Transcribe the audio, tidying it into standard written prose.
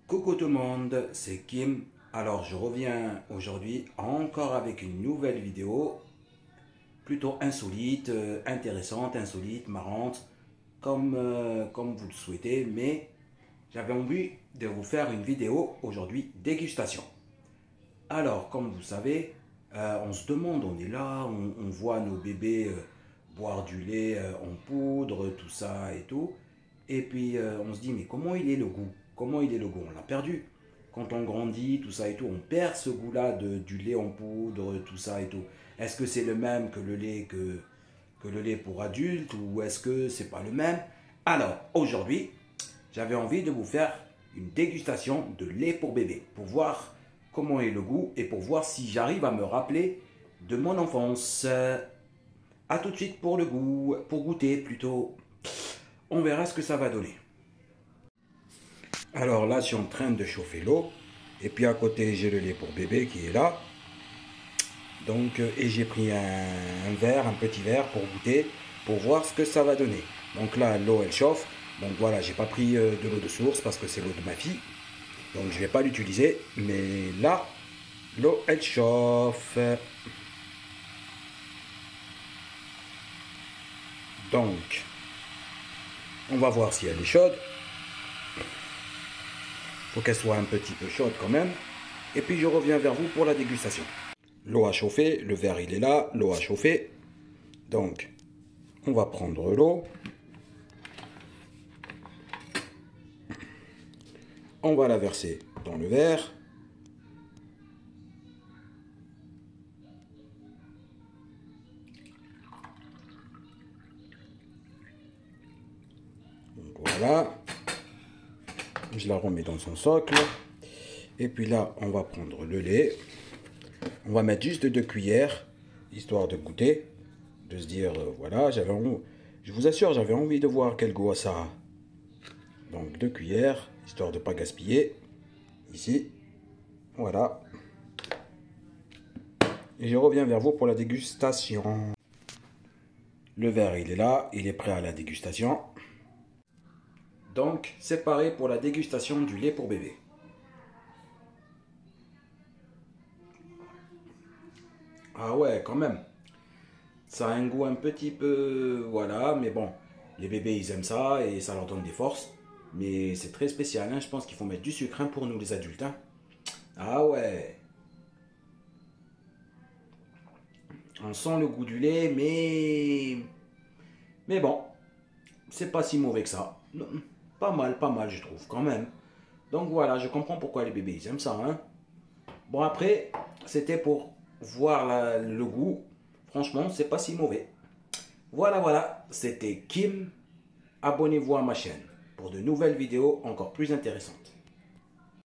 Coucou tout le monde, c'est Kim. Alors je reviens aujourd'hui encore avec une nouvelle vidéo plutôt insolite, intéressante, insolite, marrante, comme vous le souhaitez, mais j'avais envie de vous faire une vidéo aujourd'hui dégustation. Alors comme vous savez, on se demande, on est là, on voit nos bébés boire du lait en poudre, tout ça et tout, et puis on se dit mais comment il est le goût? Comment il est le goût? On l'a perdu. Quand on grandit, tout ça et tout, on perd ce goût-là du lait en poudre, tout ça et tout. Est-ce que c'est le même que le lait pour adultes ou est-ce que c'est pas le même? Alors, aujourd'hui, j'avais envie de vous faire une dégustation de lait pour bébé pour voir comment est le goût et pour voir si j'arrive à me rappeler de mon enfance. A tout de suite pour le goût, pour goûter plutôt. On verra ce que ça va donner. Alors là, je suis en train de chauffer l'eau. Et puis à côté, j'ai le lait pour bébé qui est là. Donc, et j'ai pris un verre, un petit verre pour goûter, pour voir ce que ça va donner. Donc là, l'eau, elle chauffe. Donc voilà, j'ai pas pris de l'eau de source parce que c'est l'eau de ma fille. Donc je vais pas l'utiliser. Mais là, l'eau, elle chauffe. Donc, on va voir si elle est chaude. Faut qu'elle soit un petit peu chaude quand même. Et puis je reviens vers vous pour la dégustation. L'eau a chauffé, le verre il est là, l'eau a chauffé. Donc, on va prendre l'eau. On va la verser dans le verre. Donc voilà. Je la remets dans son socle. Et puis là, on va prendre le lait. On va mettre juste 2 cuillères, histoire de goûter. De se dire, voilà, je vous assure, j'avais envie de voir quel goût ça a. Donc 2 cuillères, histoire de ne pas gaspiller. Ici, voilà. Et je reviens vers vous pour la dégustation. Le verre, il est là, il est prêt à la dégustation. Donc, c'est pareil pour la dégustation du lait pour bébé. Ah ouais, quand même. Ça a un goût un petit peu... Voilà, mais bon. Les bébés, ils aiment ça et ça leur donne des forces. Mais c'est très spécial, hein. Je pense qu'il faut mettre du sucre pour nous les adultes. Hein. Ah ouais. On sent le goût du lait, mais bon. C'est pas si mauvais que ça. Pas mal, je trouve, quand même. Donc voilà, je comprends pourquoi les bébés, ils aiment ça. Hein. Bon, après, c'était pour voir le goût. Franchement, c'est pas si mauvais. Voilà, c'était Kim. Abonnez-vous à ma chaîne pour de nouvelles vidéos encore plus intéressantes.